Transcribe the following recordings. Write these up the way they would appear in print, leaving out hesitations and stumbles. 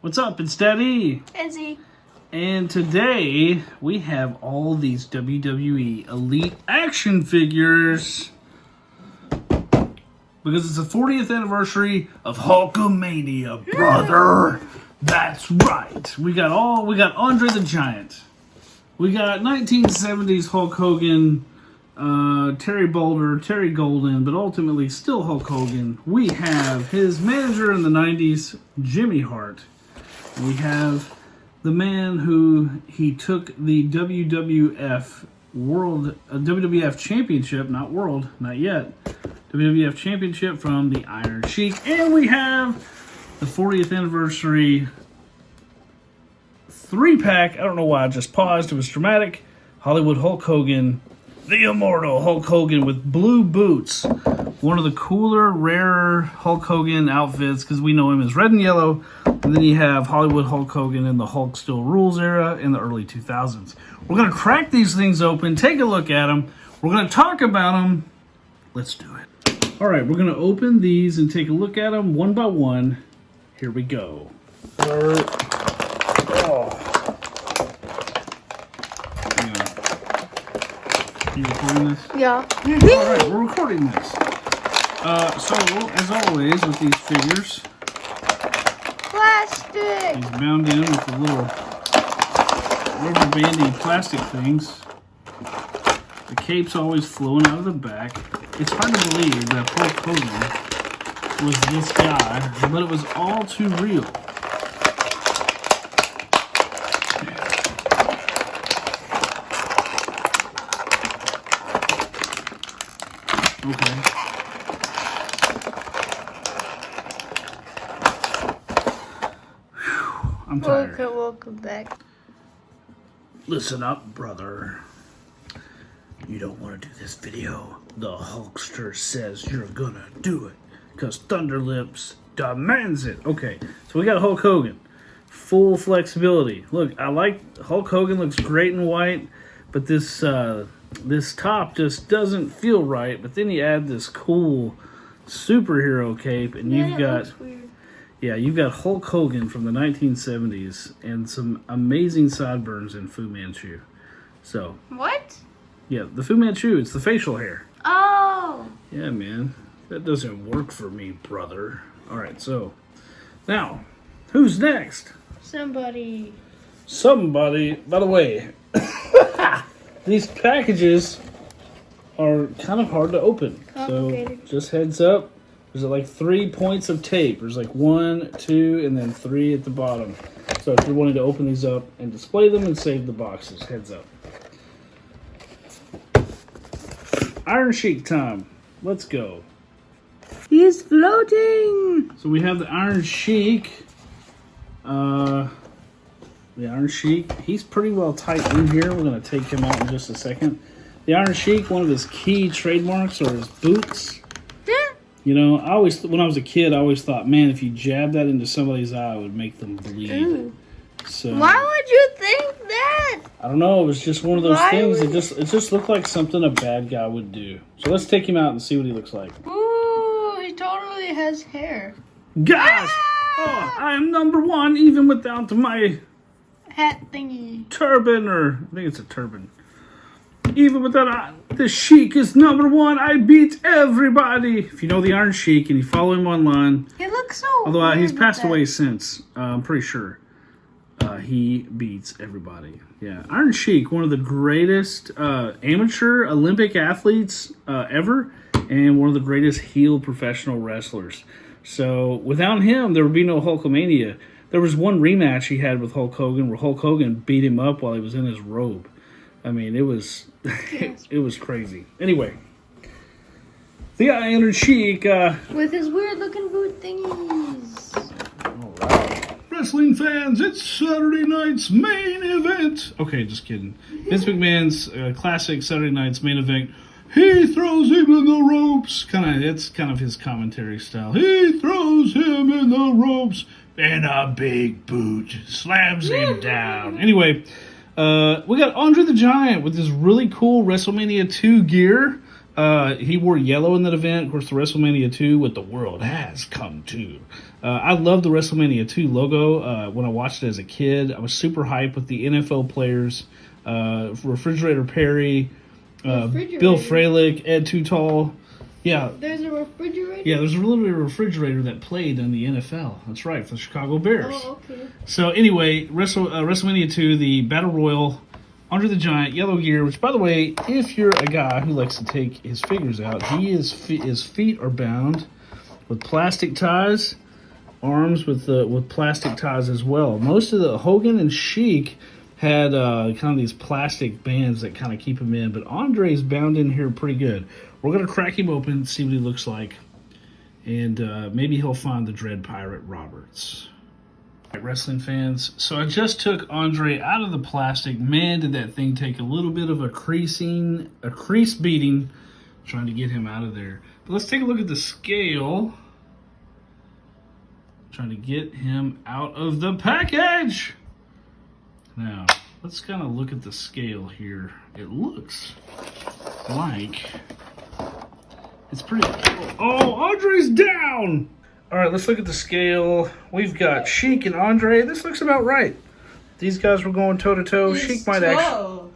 What's up? It's DadE. Izzy. And today we have all these WWE Elite action figures because it's the 40th anniversary of Hulkamania, brother. That's right. We got Andre the Giant. We got 1970s Hulk Hogan, Terry Boulder, Terry Golden, but ultimately still Hulk Hogan. We have his manager in the 90s, Jimmy Hart. We have the man who he took the WWF WWF Championship, not World, not yet, WWF Championship from the Iron Sheik. And we have the 40th anniversary 3-pack. I don't know why I just paused. It was dramatic. Hollywood Hulk Hogan, the immortal Hulk Hogan with blue boots. One of the cooler, rarer Hulk Hogan outfits because we know him as red and yellow. And then you have Hollywood Hulk Hogan in the Hulk Still Rules era in the early 2000s. We're going to crack these things open, take a look at them. We're going to talk about them. Let's do it. All right, we're going to open these and take a look at them one by one. Here we go. You recording this? Yeah. All right, we're recording this. So, as always with these figures, Plastic. he's bound in with the little rubber bandy plastic things. The cape's always flowing out of the back. It's hard to believe that Hulk Hogan was this guy, but it was all too real. Okay. I'm tired. Welcome back. Listen up, brother. You don't want to do this video. The Hulkster says you're gonna do it because Thunderlips demands it. Okay, so we got Hulk Hogan. Full flexibility. Look, I like Hulk Hogan, looks great in white, but this top just doesn't feel right. But then you add this cool superhero cape, and you've got you've got Hulk Hogan from the 1970s and some amazing sideburns in Fu Manchu. So What? yeah, the Fu Manchu, it's the facial hair. Oh. Yeah, man, that doesn't work for me, brother. All right, so now who's next? Somebody. By the way, these packages are kind of hard to open. So just heads up. There's like 3 points of tape. There's like 1, 2, and then 3 at the bottom. So if you're wanting to open these up and display them and save the boxes, heads up. Iron Sheik time. Let's go. He's floating. So we have the Iron Sheik. The Iron Sheik. He's pretty well tight in here. We're going to take him out in just a second. The Iron Sheik, one of his key trademarks are his boots. You know, when I was a kid, I always thought, man, if you jab that into somebody's eye, it would make them bleed. Ooh. So Why would you think that? I don't know. It was just one of those things. It just looked like something a bad guy would do. So let's take him out and see what he looks like. Ooh, he totally has hair. Guys, oh, I am #1 even without my Hat thingy. turban, or I think it's a turban. Even without the Sheik is #1. I beat everybody. If you know the Iron Sheik and you follow him online, He looks so. although he's weird passed with away since, I'm pretty sure he beats everybody. Yeah, Iron Sheik, one of the greatest amateur Olympic athletes ever, and one of the greatest heel professional wrestlers. So without him, there would be no Hulkamania. There was one rematch he had with Hulk Hogan where Hulk Hogan beat him up while he was in his robe. I mean, it was it was crazy. Anyway, the Iron Sheik. with his weird looking boot thingies. All right. Wrestling fans, it's Saturday night's main event. Okay, just kidding. Vince McMahon's classic Saturday night's main event. He throws him in the ropes. It's kind of his commentary style. He throws him in the ropes, and a big boot slams him down. Anyway, we got Andre the Giant with this really cool WrestleMania 2 gear. He wore yellow in that event. Of course, the WrestleMania 2, what the world has come to. I love the WrestleMania 2 logo. When I watched it as a kid, I was super hyped with the NFL players. Refrigerator Perry, Bill Fralick, Ed Too Tall. Yeah. There's a refrigerator? Yeah, there's a little bit of a refrigerator that played in the NFL. That's right, for the Chicago Bears. Oh, okay. So anyway, WrestleMania 2, the Battle Royal, Andre the Giant, yellow gear, which, by the way, if you're a guy who likes to take his figures out, his feet are bound with plastic ties, arms with plastic ties as well. Most of the Hogan and Sheik had kind of these plastic bands that kind of keep him in, but Andre's bound in here pretty good. We're going to crack him open, see what he looks like, and maybe he'll find the Dread Pirate Roberts. All right, wrestling fans, so I just took Andre out of the plastic. Man, did that thing take a little bit of a crease beating trying to get him out of there. But let's take a look at the scale. Trying to get him out of the package. Now, let's kind of look at the scale here. It looks like it's pretty... Oh, Andre's down! All right, let's look at the scale. We've got Sheik and Andre. This looks about right. These guys were going toe-to-toe. Sheik might actually...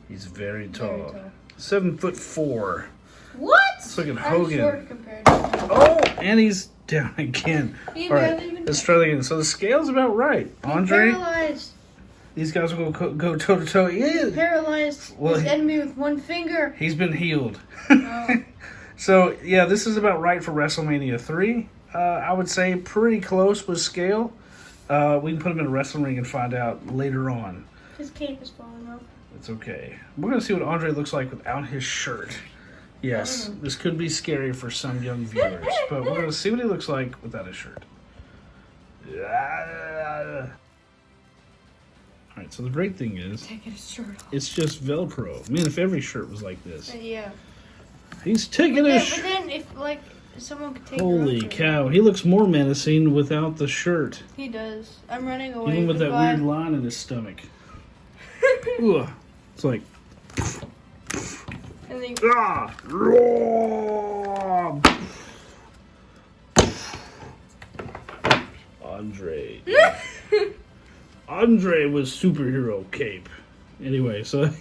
He's very tall. 7'4". What? Let's look at Hogan. Short compared to him. Oh, and he's down again. He All right, barely even let's try that again. So the scale's about right. Andre, paralyzed. these guys will go toe-to-toe. He's paralyzed his enemy with one finger. He's been healed. Oh. So, yeah, this is about right for WrestleMania 3. I would say pretty close with scale. We can put him in a wrestling ring and find out later on. His cape is falling off. It's okay. We're going to see what Andre looks like without his shirt. Yes, this could be scary for some young viewers, but we're going to see what he looks like without his shirt. All right, so the great thing is, Taking his shirt off. it's just Velcro. Man, if every shirt was like this. Yeah. He's taking his But then if, like, someone could take Holy her cow, he looks more menacing without the shirt. He does. I'm running away. Even with that Goodbye. weird line in his stomach. Ugh. It's like, And then, ah! Andre. Andre was superhero cape. Anyway, so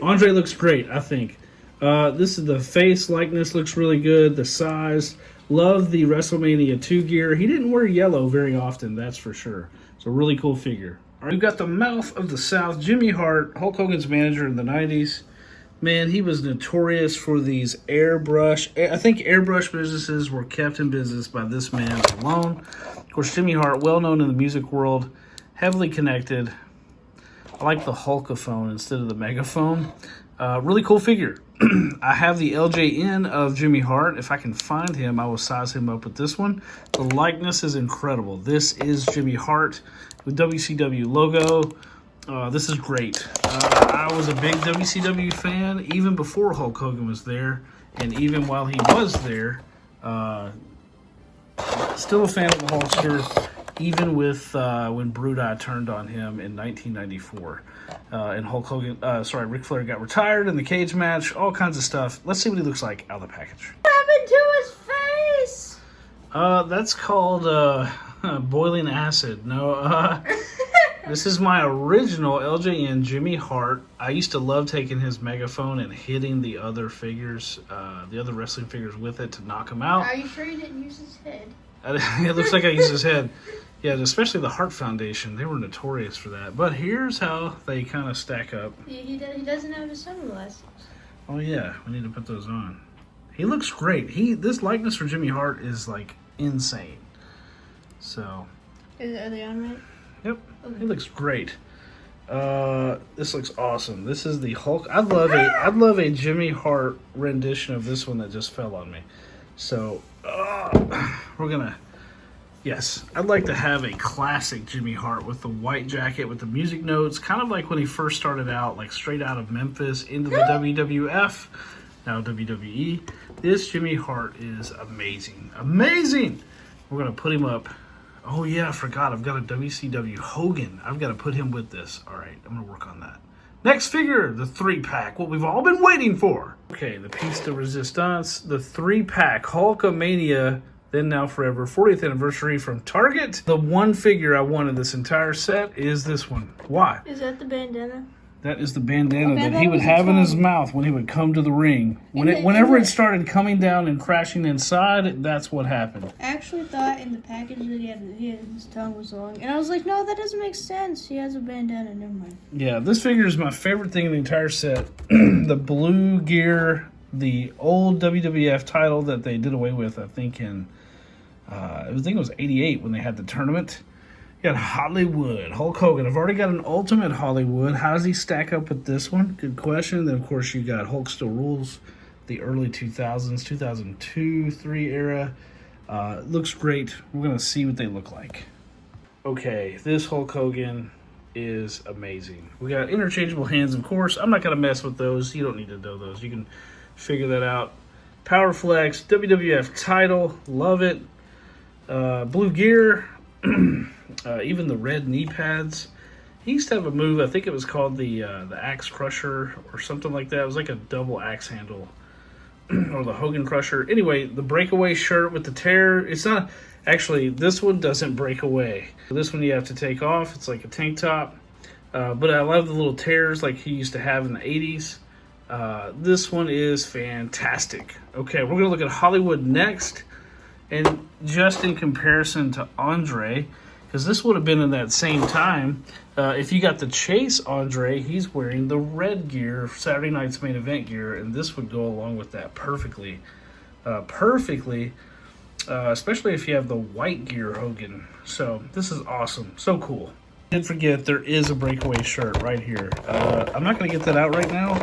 Andre looks great, I think. This is the face likeness, looks really good. The size. Love the WrestleMania 2 gear. He didn't wear yellow very often, that's for sure. It's a really cool figure. All right, we've got the Mouth of the South. Jimmy Hart, Hulk Hogan's manager in the 90s. Man, he was notorious for these airbrush. I think airbrush businesses were kept in business by this man alone. Of course, Jimmy Hart, well known in the music world, heavily connected. I like the Hulkaphone instead of the megaphone. Really cool figure. I have the LJN of Jimmy Hart. If I can find him, I will size him up with this one. The likeness is incredible. This is Jimmy Hart with WCW logo. This is great. I was a big WCW fan even before Hulk Hogan was there, and even while he was there. Still a fan of the Hulkster, even with when Brudai turned on him in 1994. And Hulk Hogan, Ric Flair got retired in the cage match, all kinds of stuff. Let's see what he looks like out of the package. what happened to his face? That's called boiling acid. No, this is my original LJN Jimmy Hart. I used to love taking his megaphone and hitting the other figures, the other wrestling figures with it to knock them out. Are you sure he didn't use his head? It looks like I used his head. Yeah, especially the Hart Foundation. They were notorious for that. But here's how they kind of stack up. He doesn't have his sunglasses. Oh, yeah. We need to put those on. He looks great. This likeness for Jimmy Hart is, like, insane. So. Are they on right? Yep. Okay. He looks great. This looks awesome. This is the Hulk. I'd love a Jimmy Hart rendition of this one that just fell on me. So, we're going to... Yes, I'd like to have a classic Jimmy Hart with the white jacket with the music notes, kind of like when he first started out, like straight out of Memphis into the WWF, now WWE. This Jimmy Hart is amazing. Amazing! We're going to put him up. Oh, yeah, I forgot. I've got a WCW Hogan. I've got to put him with this. All right, I'm going to work on that. Next figure, the 3-pack, what we've all been waiting for. Okay, the piece de resistance, the 3-pack Hulkamania, Then Now Forever 40th anniversary from Target. The one figure I wanted this entire set is this one. Why? Is that the bandana? That is the bandana Okay, that that he would was have in his fun. mouth when he would come to the ring. Whenever it started coming down and crashing inside, that's what happened. I actually thought in the package that his tongue was long. And I was like, no, that doesn't make sense. He has a bandana. Never mind. Yeah, this figure is my favorite thing in the entire set. The blue gear, the old WWF title that they did away with, I think it was 88 when they had the tournament. You got Hollywood, Hulk Hogan. I've already got an Ultimate Hollywood. How does he stack up with this one? Good question. Then, of course, you got Hulk Still Rules, the early 2000s, 2002, 3 era. Looks great. We're going to see what they look like. Okay, this Hulk Hogan is amazing. We got interchangeable hands, of course. I'm not going to mess with those. You don't need to know those. You can figure that out. Power Flex, WWF title. Love it. Blue gear. Even the red knee pads. He used to have a move, I think it was called the Axe Crusher or something like that. It was like a double axe handle. Or the Hogan Crusher. Anyway, the breakaway shirt with the tear. It's not... Actually, this one doesn't break away. This one you have to take off. It's like a tank top. But I love the little tears like he used to have in the 80s. This one is fantastic. Okay, we're going to look at Hollywood next. And just in comparison to Andre, because this would have been in that same time, if you got the Chase Andre, he's wearing the red gear, Saturday Night's Main Event gear, and this would go along with that perfectly. Especially if you have the white gear Hogan. So this is awesome. So cool. Didn't forget, there is a breakaway shirt right here. I'm not going to get that out right now,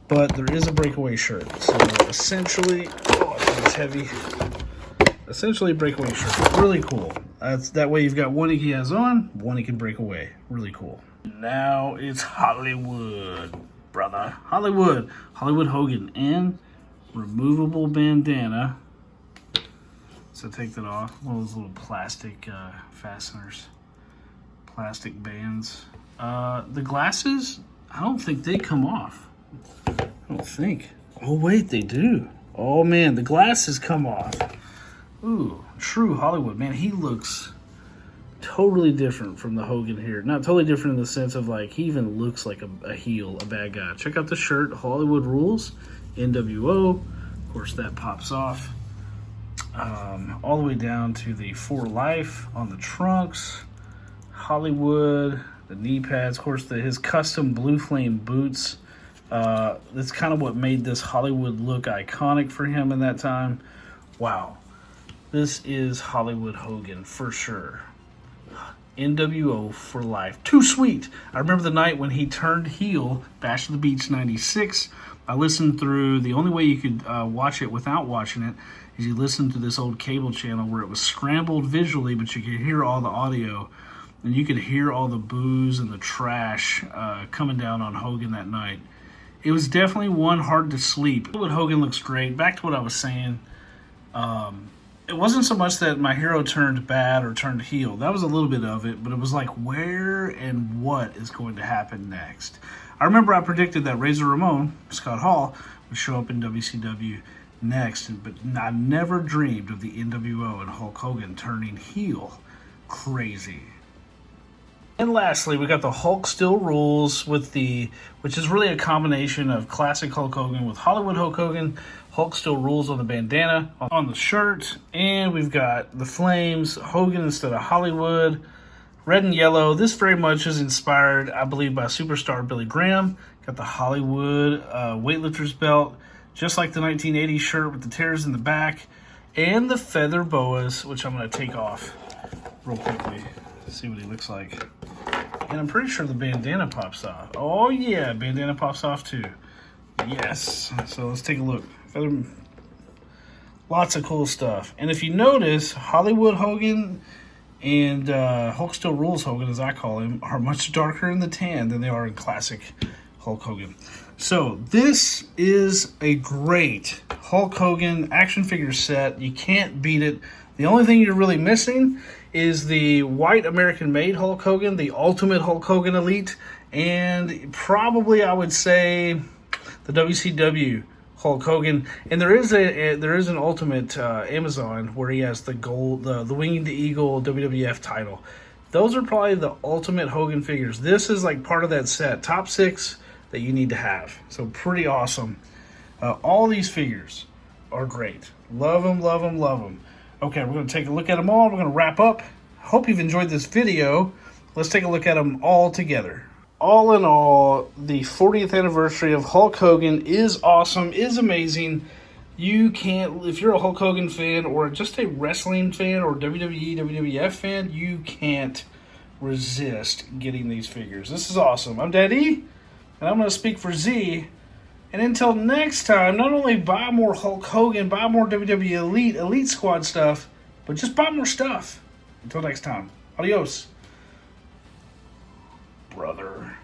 but there is a breakaway shirt. So essentially, it's heavy. Essentially a breakaway shirt. Really cool. That way you've got one he has on, one he can break away. Really cool. Now it's Hollywood, brother. Hollywood Hogan, and removable bandana. So take that off. One of those little plastic fasteners. Plastic bands. The glasses, I don't think they come off. I don't think. Oh wait, they do. Oh man, the glasses come off. Ooh, true Hollywood. Man, he looks totally different from the Hogan here. Not totally different in the sense of, like, he even looks like a heel, a bad guy. Check out the shirt, Hollywood Rules, NWO. Of course, that pops off. All the way down to the For Life on the trunks. Hollywood, the knee pads. Of course, his custom Blue Flame boots. That's kind of what made this Hollywood look iconic for him in that time. Wow. This is Hollywood Hogan for sure. NWO for life. Too sweet. I remember the night when he turned heel, Bash of the Beach 96. I listened through, the only way you could watch it without watching it is you listen to this old cable channel where it was scrambled visually, but you could hear all the audio. And you could hear all the booze and the trash coming down on Hogan that night. It was definitely one hard to sleep. Hogan looks great. Back to what I was saying. It wasn't so much that my hero turned bad or turned heel. That was a little bit of it, but it was like where and what is going to happen next. I remember I predicted that Razor Ramon, Scott Hall, would show up in WCW next, but I never dreamed of the NWO and Hulk Hogan turning heel. Crazy. And lastly, we got the Hulk Still Rules which is really a combination of classic Hulk Hogan with Hollywood Hulk Hogan. Hulk Still Rules on the bandana, on the shirt, and we've got the flames, Hogan instead of Hollywood, red and yellow. This very much is inspired, I believe, by superstar Billy Graham. Got the Hollywood weightlifter's belt, just like the 1980 shirt with the tears in the back, and the feather boas, which I'm going to take off real quickly, see what he looks like. And I'm pretty sure the bandana pops off. Oh yeah, bandana pops off too. Yes. So let's take a look. Lots of cool stuff. And if you notice, Hollywood Hogan and Hulk Still Rules Hogan, as I call him, are much darker in the tan than they are in classic Hulk Hogan. So this is a great Hulk Hogan action figure set. You can't beat it. The only thing you're really missing is the white American-made Hulk Hogan, the Ultimate Hulk Hogan Elite, and probably I would say the WCW Hulk Hogan. And there is an Ultimate Amazon where he has the gold, the Winging the Eagle WWF title. Those are probably the Ultimate Hogan figures. This is like part of that set, top 6 that you need to have. So pretty awesome. All these figures are great. Love them, love them, love them. Okay, we're going to take a look at them all. We're going to wrap up. Hope you've enjoyed this video. Let's take a look at them all together. All in all, the 40th anniversary of Hulk Hogan is awesome, is amazing. You can't, if you're a Hulk Hogan fan or just a wrestling fan or WWE, WWF fan, you can't resist getting these figures. This is awesome. I'm DadE, and I'm going to speak for Z. And until next time, not only buy more Hulk Hogan, buy more WWE Elite Squad stuff, but just buy more stuff. Until next time, adios, brother.